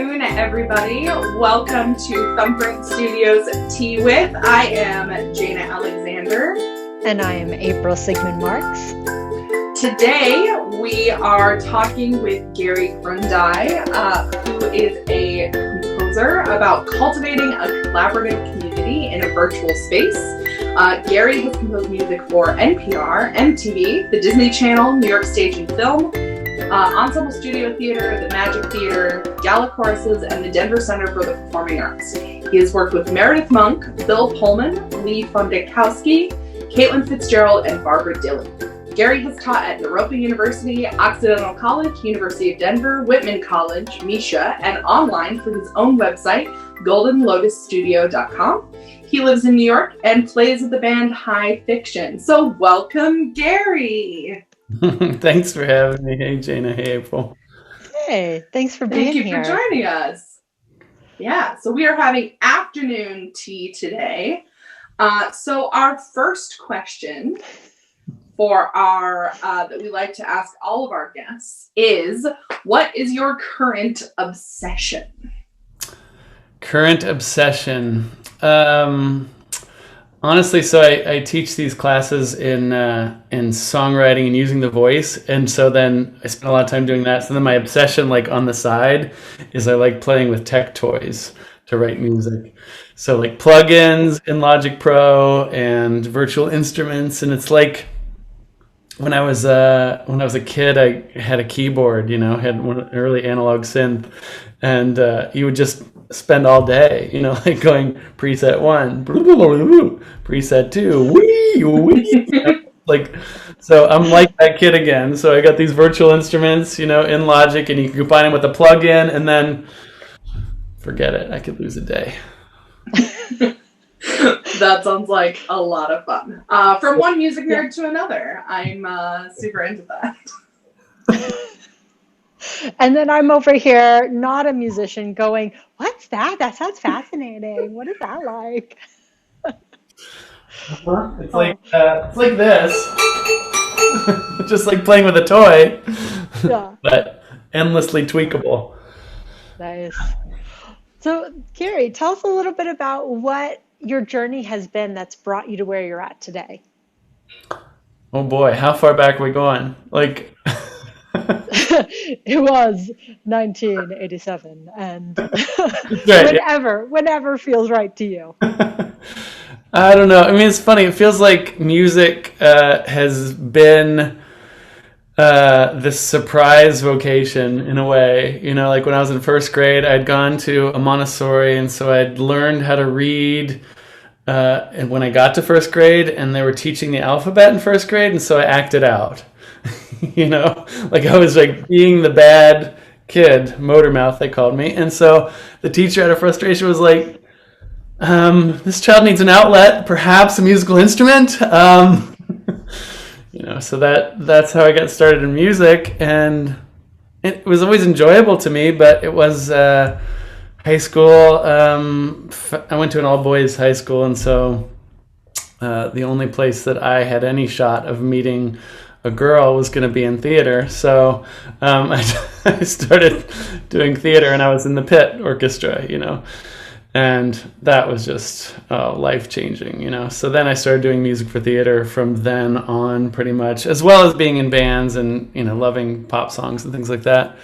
afternoon, everybody. Welcome to Thumbprint Studios Tea With. I am Jaina Alexander. And I am April Sigman-Marx. Today, we are talking with Gary Grundei, who is a composer, about cultivating a collaborative community in a virtual space. Gary has composed music for NPR, MTV, the Disney Channel, New York Stage and Film, Ensemble Studio Theater, the Magic Theater, Gala Choruses, and the Denver Center for the Performing Arts. He has worked with Meredith Monk, Bill Pullman, Lee Fundakowski, Caitlin Fitzgerald, and Barbara Dillon. Gary has taught at Naropa University, Occidental College, University of Denver, Whitman College, Misha, and online through his own website, goldenlotusstudio.com. He lives in New York and plays with the band High Fiction. So welcome, Gary. Thanks for having me. Hey, Jaina. Hey, April. Hey, thanks for being here. Thank you for joining us. Yeah, so we are having afternoon tea today. So our first question for our that we like to ask all of our guests is, what is your current obsession? Current obsession. Honestly, so I teach these classes in songwriting and using the voice, and so then I spend a lot of time doing that. So then my obsession, like on the side, is I like playing with tech toys to write music. So like plugins in Logic Pro and virtual instruments, and it's like when I was a kid, I had a keyboard, had an early analog synth, and you would just spend all day, like going preset 1, preset 2, like, so I'm like that kid again. So I got these virtual instruments, in Logic, and you can combine them with a plugin, and then forget it. I could lose a day. That sounds like a lot of fun. From one music nerd to another, I'm super into that. And then I'm over here, not a musician, going, what's that? That sounds fascinating. What is that like? It's like this. Just like playing with a toy. Yeah. But endlessly tweakable. Nice. So, Gary, tell us a little bit about what your journey has been that's brought you to where you're at today. Oh boy, how far back are we going? Like... It was 1987, and right. whenever feels right to you. I don't know. I mean, it's funny. It feels like music has been this surprise vocation in a way. Like when I was in first grade, I'd gone to a Montessori, and so I'd learned how to read. And when I got to first grade, and they were teaching the alphabet in first grade, and so I acted out. Like I was like being the bad kid, motor mouth they called me. And so the teacher out of frustration was like, this child needs an outlet, perhaps a musical instrument. So that's how I got started in music. And it was always enjoyable to me, but it was high school. I went to an all-boys high school, and so the only place that I had any shot of meeting a girl was going to be in theater. So I started doing theater, and I was in the pit orchestra, and that was just life-changing, So then I started doing music for theater from then on, pretty much, as well as being in bands and, loving pop songs and things like that.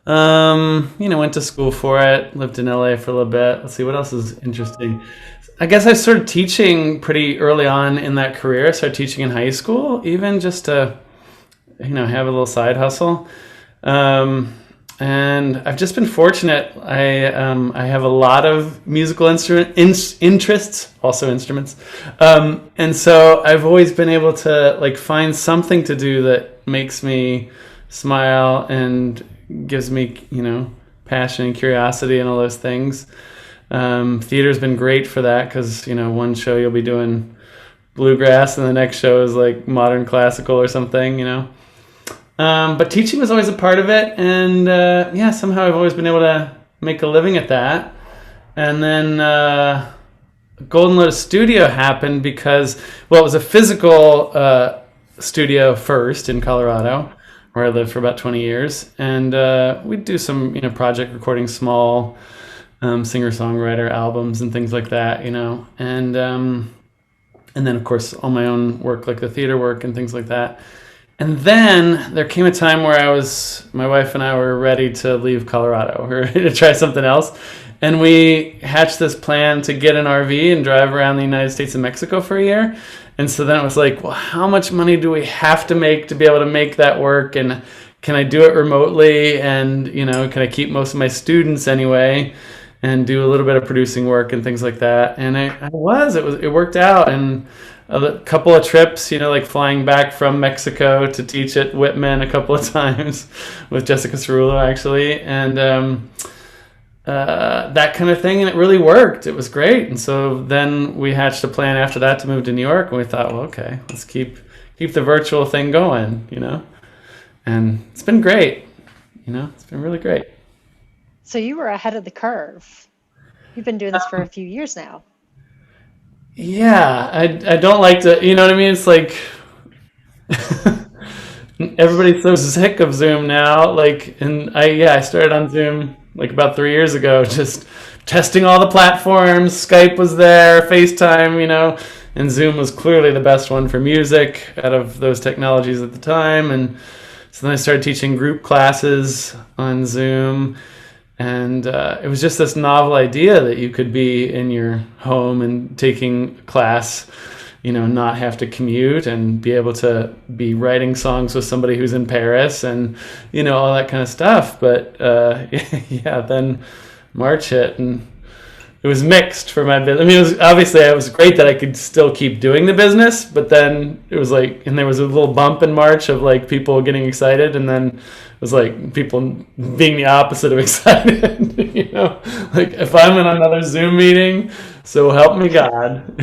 Went to school for it, lived in LA for a little bit. Let's see, what else is interesting? I guess I started teaching pretty early on in that career. I started teaching in high school, even just to, have a little side hustle. And I've just been fortunate. I have a lot of musical interests, also instruments. And so I've always been able to find something to do that makes me smile and gives me, passion and curiosity and all those things. Theater's been great for that because, one show you'll be doing bluegrass and the next show is like modern classical or something, But teaching was always a part of it. And somehow I've always been able to make a living at that. And then Golden Lotus Studio happened because, it was a physical studio first in Colorado. where I lived for about 20 years. And we'd do some, project recording, small singer-songwriter albums and things like that, and then of course all my own work, like the theater work and things like that. And then there came a time where my wife and I were ready to leave Colorado. We were ready to try something else. And we hatched this plan to get an RV and drive around the United States and Mexico for a year. And so then it was like, well, how much money do we have to make to be able to make that work? And can I do it remotely? And, can I keep most of my students anyway? And do a little bit of producing work and things like that. And it worked out. And a couple of trips, like flying back from Mexico to teach at Whitman a couple of times with Jessica Cerullo, actually. And that kind of thing. And it really worked. It was great. And so then we hatched a plan after that to move to New York. And we thought, well, okay, let's keep the virtual thing going, And it's been great. It's been really great. So you were ahead of the curve. You've been doing this for a few years now. Yeah, I don't like to, you know what I mean? It's like everybody's so sick of Zoom now. I started on Zoom like about 3 years ago, just testing all the platforms. Skype was there, FaceTime, and Zoom was clearly the best one for music out of those technologies at the time. And so then I started teaching group classes on Zoom. And it was just this novel idea that you could be in your home and taking class, not have to commute and be able to be writing songs with somebody who's in Paris and, all that kind of stuff. But then March hit and it was mixed for my business. I mean, it was great that I could still keep doing the business, but then it was like, and there was a little bump in March of like people getting excited, and then it was like people being the opposite of excited. Like if I'm in another Zoom meeting, so help me God.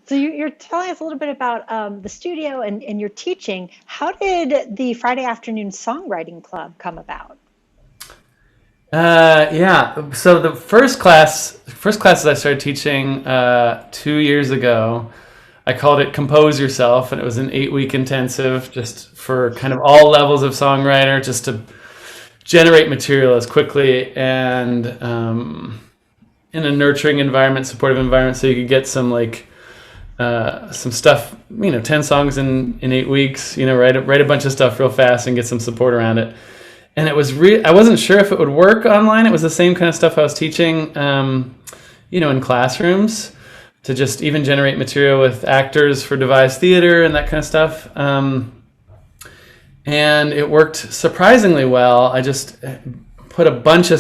So you're telling us a little bit about the studio and your teaching. How did the Friday Afternoon Songwriting Club come about? So the first classes I started teaching 2 years ago, I called it Compose Yourself, and it was an 8-week intensive just for kind of all levels of songwriter, just to generate material as quickly and in a nurturing environment, supportive environment, so you could get some some stuff, 10 songs in 8 weeks, write a bunch of stuff real fast and get some support around it. And it was I wasn't sure if it would work online. It was the same kind of stuff I was teaching, in classrooms, to just even generate material with actors for devised theater and that kind of stuff. And it worked surprisingly well. I just put a bunch of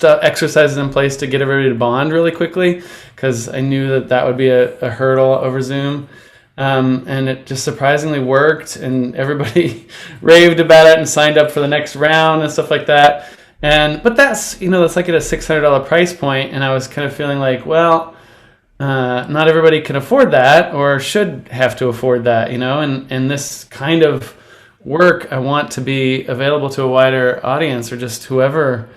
exercises in place to get everybody to bond really quickly, because I knew that would be a hurdle over Zoom. And it just surprisingly worked, and everybody raved about it and signed up for the next round and stuff like that. But that's like at a $600 price point, and I was kind of feeling like, well, not everybody can afford that or should have to afford that, and this kind of work I want to be available to a wider audience, or just whoever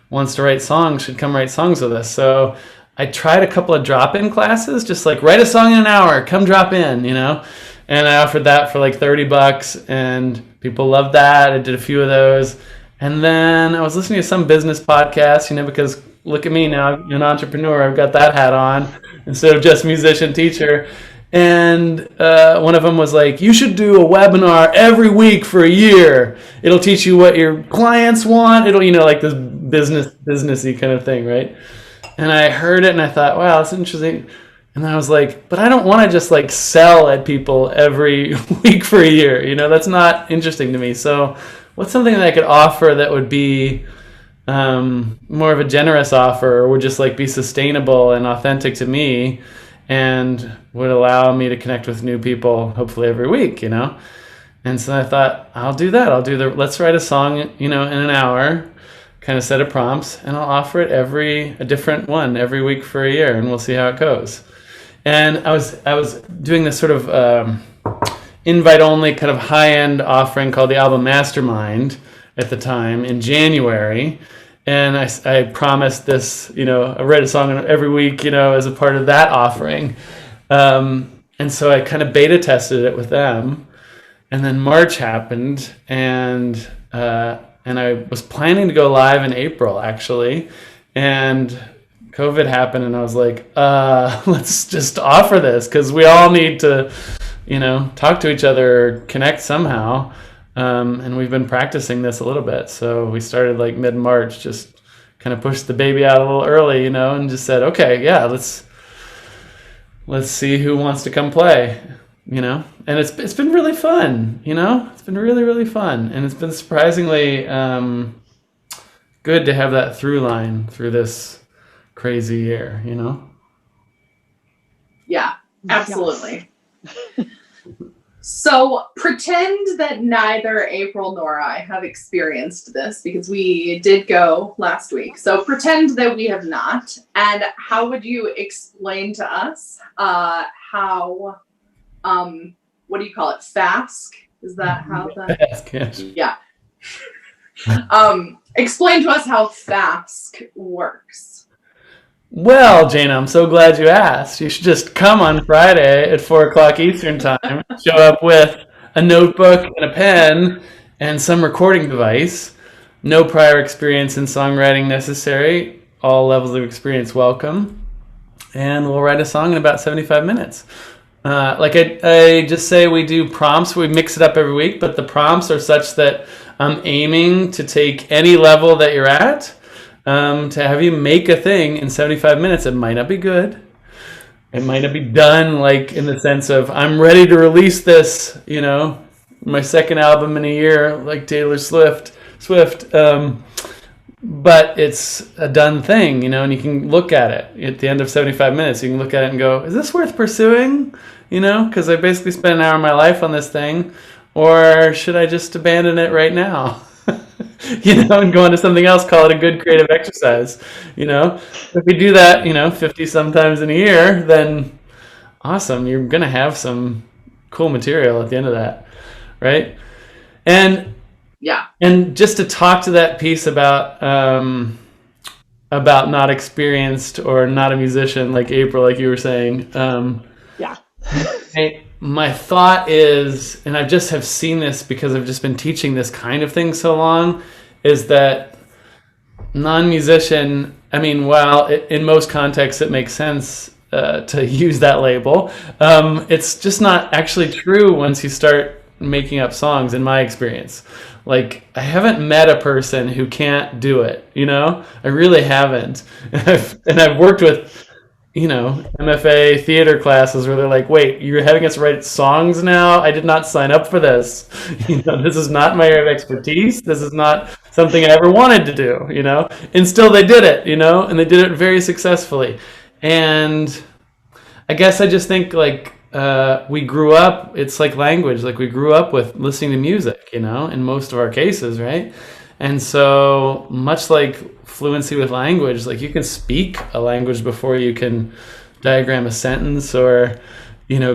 wants to write songs should come write songs with us. So I tried a couple of drop-in classes, just like write a song in an hour, come drop in, and I offered that for like $30, and people loved that. I did a few of those. And then I was listening to some business podcast, because look at me now, I'm an entrepreneur, I've got that hat on instead of just musician teacher. And one of them was like, you should do a webinar every week for a year. It'll teach you what your clients want. It'll, like this businessy kind of thing, right? And I heard it and I thought, wow, that's interesting. And then I was like, but I don't want to just like sell at people every week for a year. That's not interesting to me. So what's something that I could offer that would be more of a generous offer, or would just like be sustainable and authentic to me, and would allow me to connect with new people, hopefully every week, And so I thought, I'll do that. Let's write a song, in an hour, kind of set of prompts, and I'll offer it a different one every week for a year, and we'll see how it goes. And I was doing this sort of invite-only kind of high-end offering called the Album Mastermind at the time in January. And I promised this, I write a song every week, as a part of that offering. And so I kind of beta tested it with them. And then March happened, and I was planning to go live in April actually, and COVID happened, and I was like, let's just offer this because we all need to, talk to each other, or connect somehow. And we've been practicing this a little bit. So we started like mid-March, just kind of pushed the baby out a little early, and just said, okay, yeah, let's see who wants to come play, and it's been really fun, it's been really, really fun. And it's been surprisingly good to have that through line through this crazy year, Yeah, absolutely. So pretend that neither April nor I have experienced this, because we did go last week. So pretend that we have not. And how would you explain to us how, what do you call it? FASC? Is that how the... Yeah. Explain to us how FASC works. Well, Jaina, I'm so glad you asked. You should just come on Friday at 4 o'clock Eastern time, show up with a notebook and a pen and some recording device. No prior experience in songwriting necessary. All levels of experience welcome. And we'll write a song in about 75 minutes. Like I just say, we do prompts. We mix it up every week, but the prompts are such that I'm aiming to take any level that you're at, to have you make a thing in 75 minutes. It might not be good. It might not be done like in the sense of I'm ready to release this, my second album in a year, like Taylor Swift. But it's a done thing, and you can look at it at the end of 75 minutes. You can look at it and go, is this worth pursuing? Because I basically spent an hour of my life on this thing, or should I just abandon it right now? And go on to something else, call it a good creative exercise. If we do that, 50 sometimes in a year, then awesome. You're going to have some cool material at the end of that. Right. And yeah. And just to talk to that piece about not experienced or not a musician, like April, like you were saying. Yeah. My thought is, and I just have seen this because I've just been teaching this kind of thing so long, is that non-musician, while in most contexts it makes sense to use that label, it's just not actually true once you start making up songs, in my experience. Like, I haven't met a person who can't do it, I really haven't. And I've worked with MFA theater classes where they're like, wait, you're having us write songs now? I did not sign up for this. This is not my area of expertise. This is not something I ever wanted to do, and still they did it, and they did it very successfully. And I guess I just think like, we grew up, it's like language, like we grew up with listening to music, in most of our cases, right? And so much like fluency with language, like you can speak a language before you can diagram a sentence or,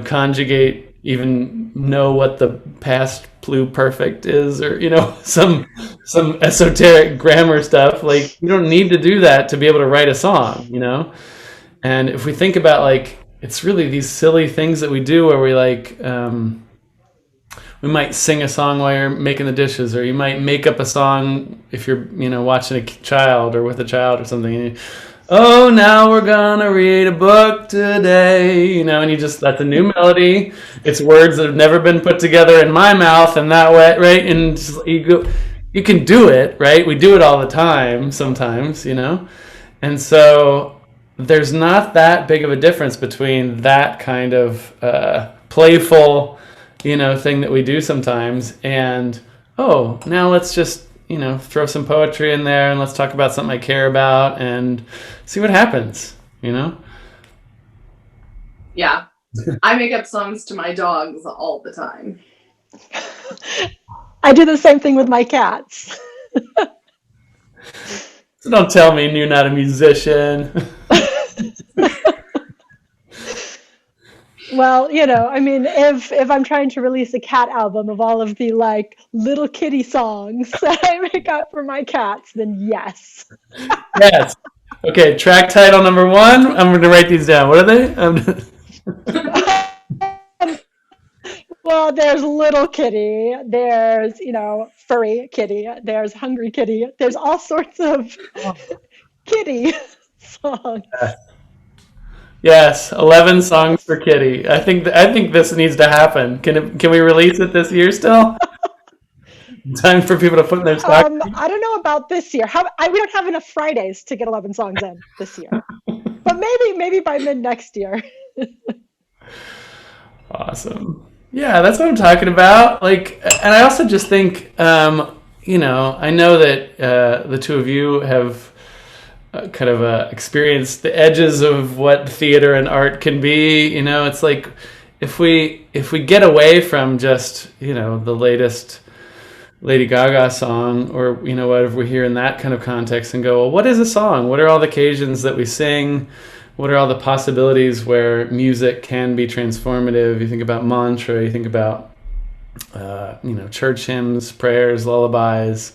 conjugate, even know what the past pluperfect is, or, some esoteric grammar stuff. Like, you don't need to do that to be able to write a song, And if we think about like, it's really these silly things that we do where we like, we might sing a song while you're making the dishes, or you might make up a song if you're, watching a child or with a child or something. Oh, now we're gonna read a book today, and you just, that's a new melody. It's words that have never been put together in my mouth and that way, right? And just, you can do it, right? We do it all the time sometimes, And so there's not that big of a difference between that kind of playful, thing that we do sometimes, and now let's just throw some poetry in there and let's talk about something I care about and see what happens. Yeah, I make up songs to my dogs all the time. I do the same thing with my cats. So don't tell me you're not a musician. Well, if I'm trying to release a cat album of all of the like little kitty songs that I make up for my cats, then yes. Yes. Okay, track title number 1. I'm going to write these down. What are they? Well, there's little kitty, there's, furry kitty, there's hungry kitty, there's all sorts of kitty songs. Yes, 11 songs for Kitty. I think this needs to happen. Can we release it this year still? Time for people to put in their stock. I don't know about this year. We don't have enough Fridays to get 11 songs in this year, but maybe by mid next year. Awesome. Yeah, that's what I'm talking about. Like, and I also just think, I know that the two of you have kind of experienced the edges of what theater and art can be. It's like if we get away from just the latest Lady Gaga song or whatever we hear in that kind of context and go, well, what is a song? What are all the occasions that we sing? What are all the possibilities where music can be transformative? You think about mantra, you think about church hymns, prayers, lullabies,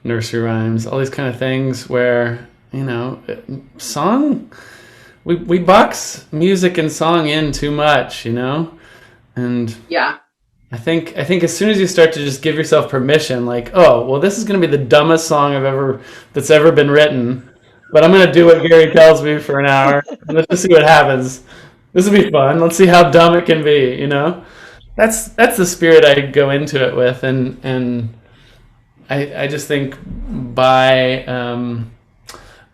nursery rhymes, all these kind of things where song, we box music and song in too much, and Yeah. I think as soon as you start to just give yourself permission, like, oh, well, this is going to be the dumbest song that's ever been written, but I'm going to do what Gary tells me for an hour. And let's just see what happens. This will be fun. Let's see how dumb it can be. That's the spirit I go into it with, and I just think by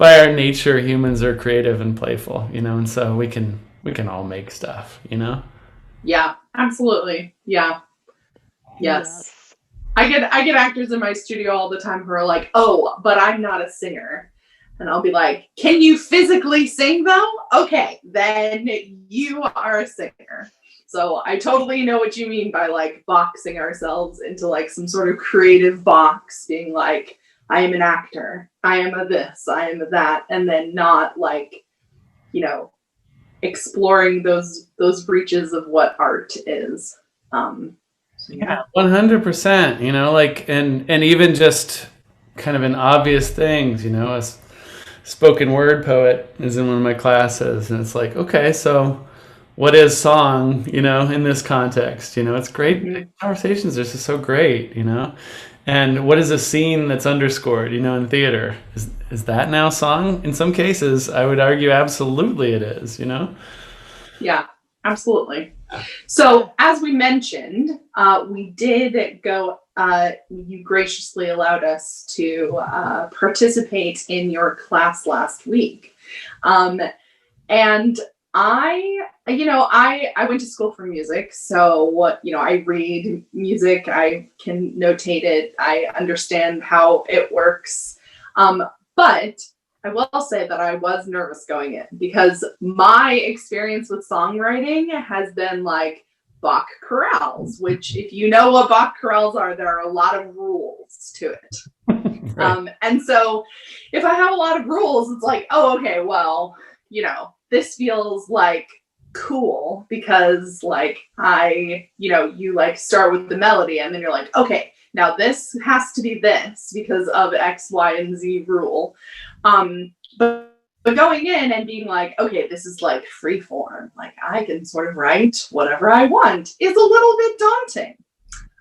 our nature, humans are creative and playful. And so we can all make stuff. Yeah, absolutely. Yeah. Yes. I get actors in my studio all the time who are like, "Oh, but I'm not a singer." And I'll be like, "Can you physically sing though? Okay, then you are a singer." So I totally know what you mean by like boxing ourselves into like some sort of creative box, being like, I am an actor, I am a this, I am a that, and then not like, exploring those reaches of what art is. Yeah, 100%. Like, and even just kind of in obvious things. A spoken word poet is in one of my classes, and it's like, okay, so what is song? In this context, it's great. Mm-hmm. Conversations are just so great. And what is a scene that's underscored? In theater, is that now song? In some cases, I would argue absolutely it is. Yeah, absolutely. So as we mentioned, we did go, you graciously allowed us to participate in your class last week. And I went to school for music. So I read music, I can notate it, I understand how it works. But I will say that I was nervous going in because my experience with songwriting has been like Bach chorales, which if you know what Bach chorales are, there are a lot of rules to it. Right. And so if I have a lot of rules, it's like, oh, okay, well, this feels like cool because like you like start with the melody and then you're like, okay, now this has to be this because of X, Y, and Z rule. But going in and being like, okay, this is like free form, like I can sort of write whatever I want is a little bit daunting.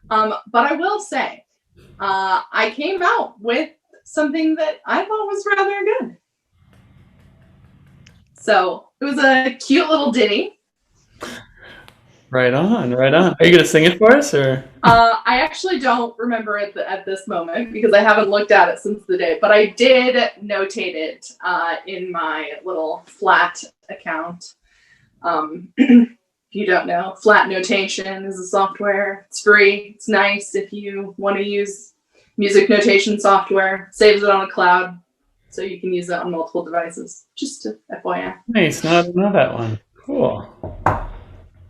But I will say, I came out with something that I thought was rather good. So it was a cute little ditty. Right on, right on. Are you going to sing it for us, or? I actually don't remember it at this moment because I haven't looked at it since the day, but I did notate it in my little Flat account. If you don't know, Flat Notation is a software. It's free. It's nice if you want to use music notation software. Saves it on a cloud, so you can use it on multiple devices. Just to FYI. Nice. No, I didn't know that one. Cool.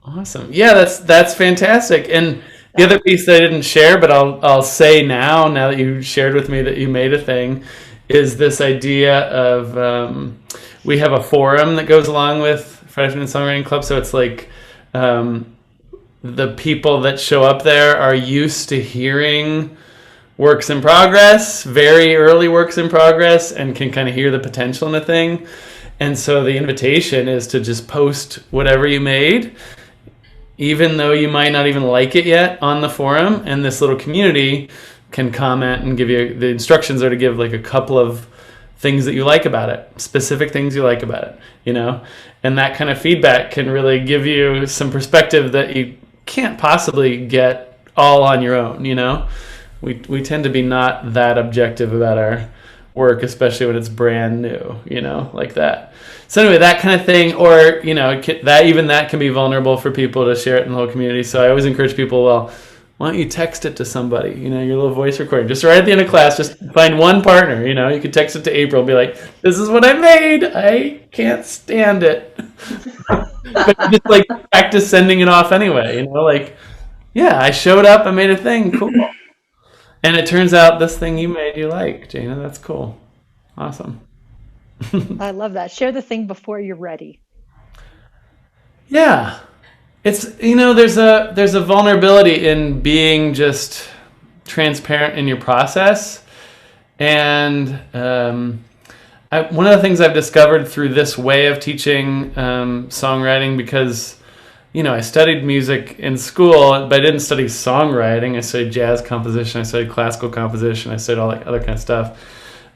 Awesome. Yeah, that's fantastic. And the other piece that I didn't share, but I'll say now that you shared with me that you made a thing, is this idea of we have a forum that goes along with Friday Afternoon Songwriting Club. So it's like the people that show up there are used to hearing works in progress, very early works in progress, and can kind of hear the potential in a thing. And so the invitation is to just post whatever you made, even though you might not even like it yet on the forum, and this little community can comment and give you, the instructions are to give like a couple of things that you like about it, specific things you like about it, you know? And that kind of feedback can really give you some perspective that you can't possibly get all on your own, you know? We tend to be not that objective about our work, especially when it's brand new, you know, like that. So anyway, that kind of thing, or, you know, that can be vulnerable for people to share it in the whole community. So I always encourage people, well, why don't you text it to somebody, you know, your little voice recording, just right at the end of class, just find one partner, you know, you could text it to April, be like, this is what I made, I can't stand it. But just like practice sending it off anyway, you know, like, yeah, I showed up, I made a thing, cool. And it turns out this thing you made you like, Jaina, that's cool. Awesome. I love that. Share the thing before you're ready. Yeah. It's, you know, there's a vulnerability in being just transparent in your process. And one of the things I've discovered through this way of teaching songwriting, because, you know, I studied music in school, but I didn't study songwriting. I studied jazz composition, I studied classical composition, I studied all that other kind of stuff.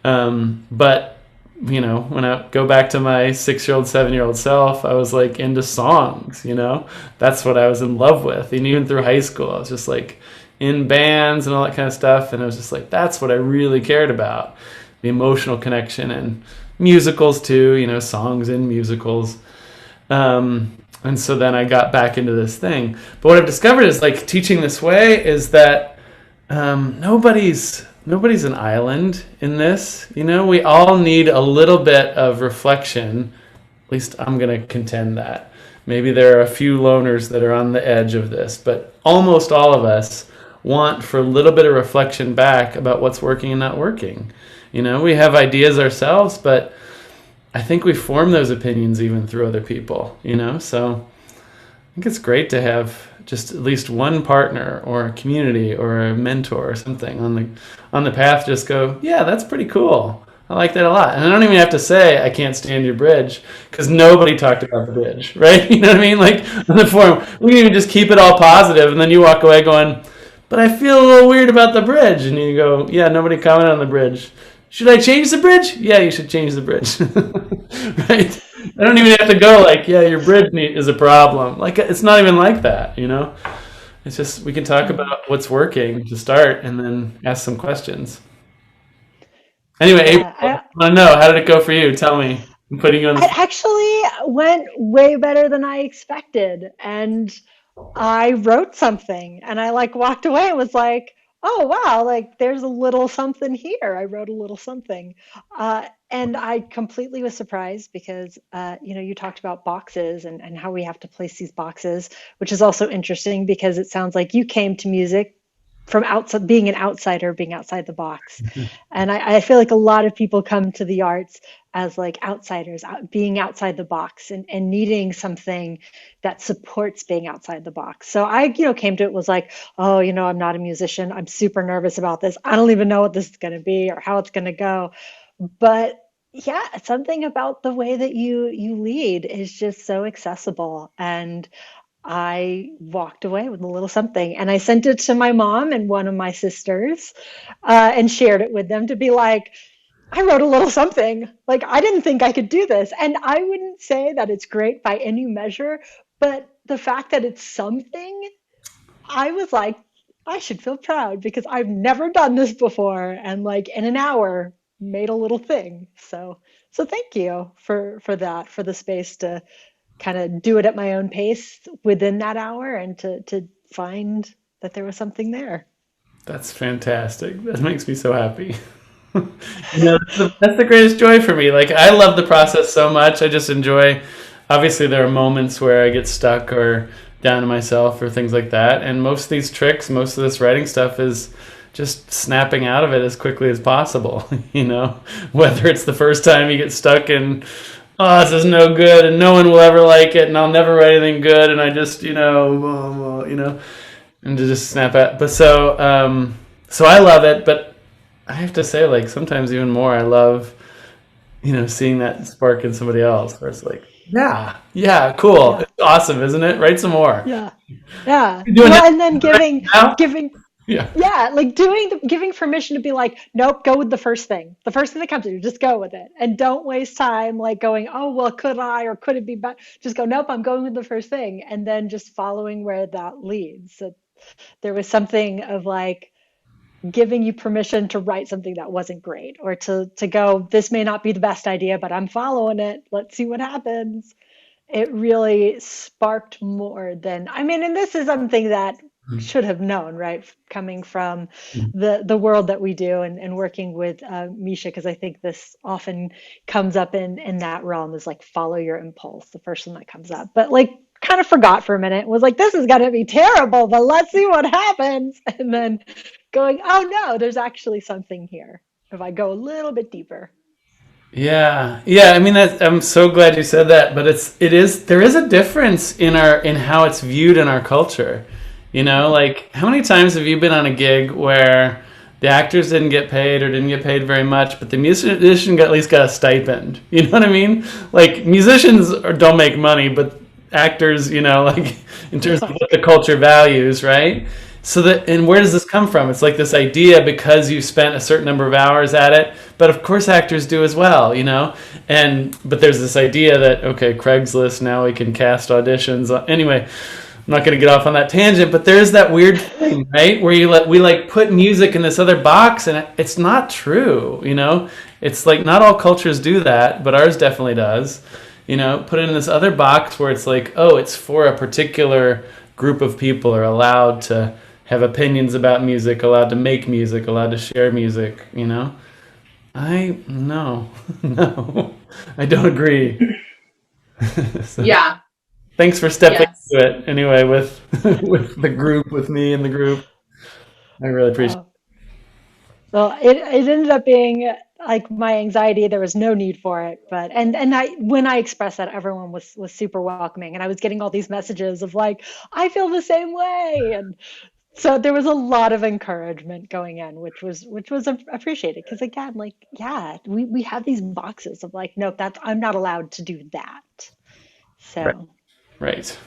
But you know, when I go back to my 6-year-old, 7-year-old self, I was like into songs, you know, that's what I was in love with. And even through high school, I was just like in bands and all that kind of stuff. And I was just like, that's what I really cared about, the emotional connection, and musicals too, you know, songs in musicals. And so then I got back into this thing. But what I've discovered is like teaching this way is that nobody's an island in this. You know, we all need a little bit of reflection. At least I'm going to contend that. Maybe there are a few loners that are on the edge of this, but almost all of us want for a little bit of reflection back about what's working and not working. You know, we have ideas ourselves, but I think we form those opinions even through other people, you know? So I think it's great to have just at least one partner or a community or a mentor or something on the path. Just go, yeah, that's pretty cool. I like that a lot. And I don't even have to say I can't stand your bridge, because nobody talked about the bridge, right? You know what I mean? Like on the forum, we can even just keep it all positive, and then you walk away going, but I feel a little weird about the bridge. And you go, yeah, nobody commented on the bridge. Should I change the bridge? Yeah, you should change the bridge. Right? I don't even have to go like, yeah, your bridge is a problem. Like, it's not even like that, you know? It's just, we can talk about what's working to start and then ask some questions. Anyway, April, I want to know, how did it go for you? Tell me. I'm putting you on the It actually went way better than I expected. And I wrote something and I like walked away and was like, oh, wow, like there's a little something here. I wrote a little something. And I completely was surprised because, you know, you talked about boxes and how we have to place these boxes, which is also interesting because it sounds like you came to music from outside, being an outsider, being outside the box. And I feel like a lot of people come to the arts as like outsiders, being outside the box and needing something that supports being outside the box. So I, you know, came to it was like, oh, you know, I'm not a musician. I'm super nervous about this. I don't even know what this is going to be or how it's going to go. But yeah, something about the way that you lead is just so accessible. And I walked away with a little something and I sent it to my mom and one of my sisters and shared it with them to be like, I wrote a little something. Like, I didn't think I could do this. And I wouldn't say that it's great by any measure, but the fact that it's something, I was like, I should feel proud because I've never done this before. And like in an hour, made a little thing. So thank you for that, for the space to kind of do it at my own pace within that hour and to find that there was something there. That's fantastic. That makes me so happy. You know, that's the greatest joy for me. Like, I love the process so much. I just enjoy, obviously there are moments where I get stuck or down to myself or things like that. And most of these tricks, most of this writing stuff is just snapping out of it as quickly as possible. You know, whether it's the first time you get stuck in, oh, this is no good and no one will ever like it and I'll never write anything good. And I just, you know, and to just snap at. But so I love it, but I have to say, like, sometimes even more, I love, you know, seeing that spark in somebody else where it's like, Yeah. Yeah. Cool. Yeah, It's awesome, isn't it? Write some more. yeah, yeah. You're doing Well, that and then right now? giving, Yeah. yeah, like giving permission to be like, nope, go with the first thing that comes to you, just go with it, and don't waste time like going, oh well, could I or could it be better? Just go, nope, I'm going with the first thing, and then just following where that leads. So there was something of like giving you permission to write something that wasn't great, or to go, this may not be the best idea, but I'm following it. Let's see what happens. It really sparked more than, I mean, and this is something that should have known, right? Coming from the world that we do, and working with Misha, because I think this often comes up in that realm, is like follow your impulse, the first one that comes up. But like kind of forgot for a minute, was like, this is gonna be terrible, but let's see what happens. And then going, oh no, there's actually something here if I go a little bit deeper. Yeah, yeah. I mean, I'm so glad you said that. But there is a difference in how it's viewed in our culture. Like how many times have you been on a gig where the actors didn't get paid or didn't get paid very much, but the musician at least got a stipend? You know what I mean? Like musicians don't make money, but actors, like in terms of what the culture values, right? So that, and where does this come from? It's like this idea because you spent a certain number of hours at it, but of course actors do as well, and but there's this idea that okay, Craigslist, now we can cast auditions. Anyway, I'm not going to get off on that tangent, but there's that weird thing, right, where we like put music in this other box, and it's not true. It's like not all cultures do that, but ours definitely does. Put it in this other box where it's like, oh, it's for a particular group of people are allowed to have opinions about music, allowed to make music, allowed to share music. I no, no, I don't agree. So, Yeah. thanks for stepping Yes. into it anyway with with the group, with me and the group. I really appreciate Oh, well, it ended up being like my anxiety. There was no need for it, but and I when I expressed that, everyone was super welcoming, and I was getting all these messages of like, I feel the same way, and so there was a lot of encouragement going in, which was appreciated because again, like, yeah, we have these boxes of like, nope, that's I'm not allowed to do that. it. So Right.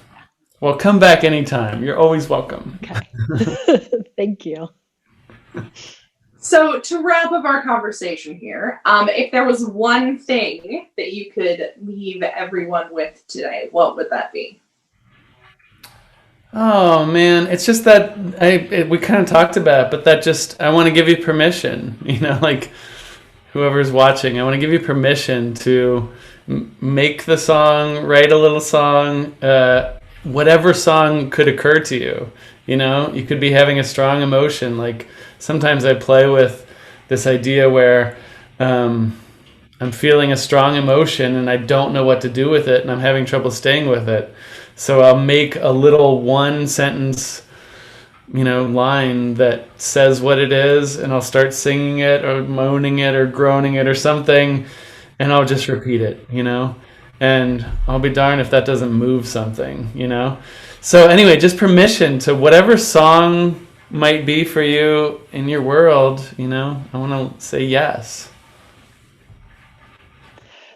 Well, come back anytime. You're always welcome. okay, thank you. So to wrap up our conversation here, if there was one thing that you could leave everyone with today, what would that be? Oh man, it's just that we kind of talked about it, but that just I want to give you permission, like whoever's watching, I want to give you permission to make the song, write a little song, whatever song could occur to you. You could be having a strong emotion. Like sometimes I play with this idea where I'm feeling a strong emotion and I don't know what to do with it and I'm having trouble staying with it. So I'll make a little one sentence, line that says what it is, and I'll start singing it or moaning it or groaning it or something, and I'll just repeat it. And I'll be darned if that doesn't move something. So anyway, just permission to whatever song might be for you in your world, I want to say yes.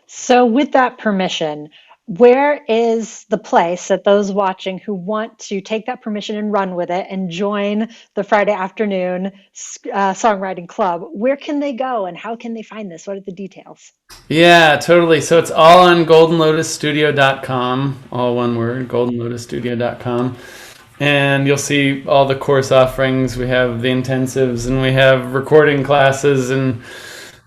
So, with that permission, where is the place that those watching who want to take that permission and run with it and join the Friday afternoon songwriting club? Where can they go and how can they find this? What are the details? Yeah, totally. So it's all on goldenlotusstudio.com, all one word, goldenlotusstudio.com. And you'll see all the course offerings. We have the intensives and we have recording classes and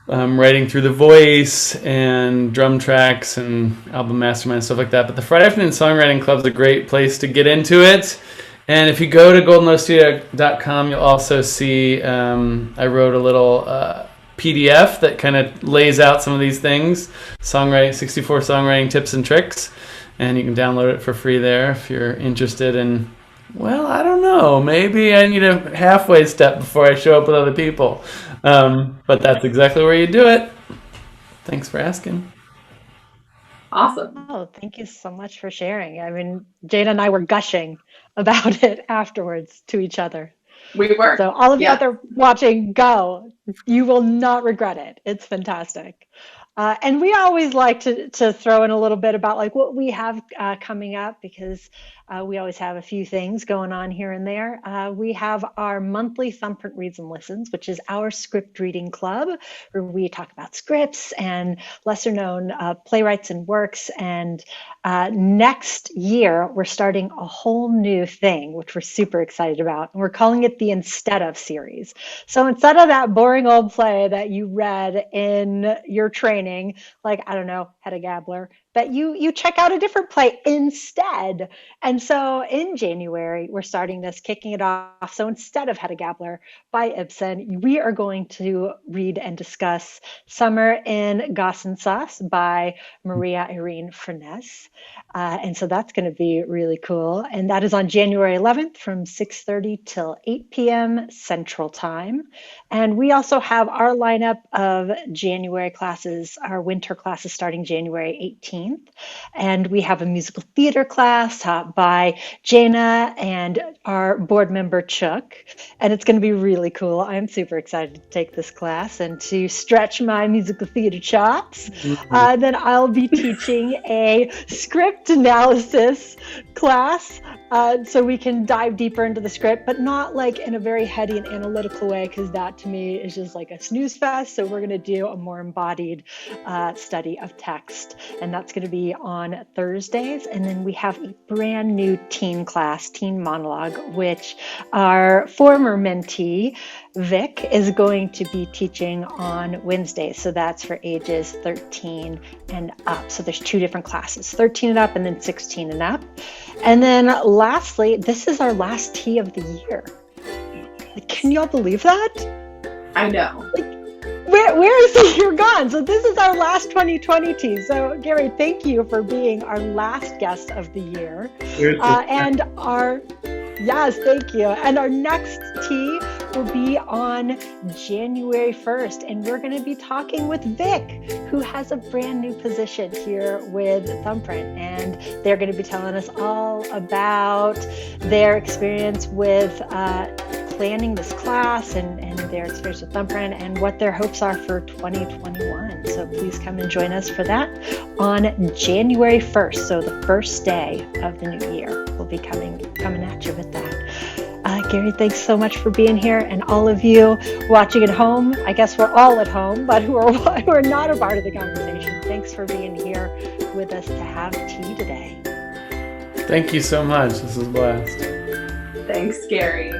writing through the voice and drum tracks and album mastermind, stuff like that. But the Friday Afternoon Songwriting Club is a great place to get into it. And if you go to goldenlotusstudio.com, you'll also see I wrote a little PDF that kind of lays out some of these things, 64 songwriting tips and tricks. And you can download it for free there if you're interested in, well, I don't know, maybe I need a halfway step before I show up with other people. But that's exactly where you do it. Thanks for asking. Awesome. Oh, thank you so much for sharing. I mean, Jada and I were gushing about it afterwards to each other. We were. So, all of you out Yeah. there watching, go You will not regret it. It's fantastic. And we always like to throw in a little bit about like what we have coming up because we always have a few things going on here and there. We have our monthly Thumbprint Reads and Listens, which is our script reading club, where we talk about scripts and lesser known playwrights and works. And next year, we're starting a whole new thing, which we're super excited about. And we're calling it the Instead of series. So instead of that boring old play that you read in your training, like, I don't know, Hedda Gabler, that you check out a different play instead. And so in January, we're starting this, kicking it off. So instead of Hedda Gabler by Ibsen, we are going to read and discuss Summer in Goss and Sauce by Maria Irene Furness. And so that's going to be really cool. And that is on January 11th from 6:30 till 8 p.m. Central Time. And we also have our lineup of January classes, our winter classes starting January 18th. And we have a musical theater class taught by Jaina and our board member Chuck. And it's going to be really cool. I'm super excited to take this class and to stretch my musical theater chops. Then I'll be teaching a script analysis class so we can dive deeper into the script, but not like in a very heady and analytical way, because that to me is just like a snooze fest. So we're going to do a more embodied study of text, and that's going to be on Thursdays. And then we have a brand new teen class, teen monologue, which our former mentee, Vic, is going to be teaching on Wednesdays. So that's for ages 13 and up. So there's two different classes, 13 and up and then 16 and up. And then lastly, this is our last tea of the year. Can y'all believe that? I know. Where is the year gone? So this is our last 2020 tea. So Gary, thank you for being our last guest of the year. Yes, thank you. And our next tea will be on January 1st. And we're going to be talking with Vic, who has a brand new position here with Thumbprint. And they're going to be telling us all about their experience with planning this class and their experience with Thumbprint and what their hopes are for 2021. So please come and join us for that on January 1st. So the first day of the new year, we'll be coming at you with that. Gary, thanks so much for being here, and all of you watching at home. I guess we're all at home, but who are not a part of the conversation. Thanks for being here with us to have tea today. Thank you so much. This was a blast. Thanks, Gary.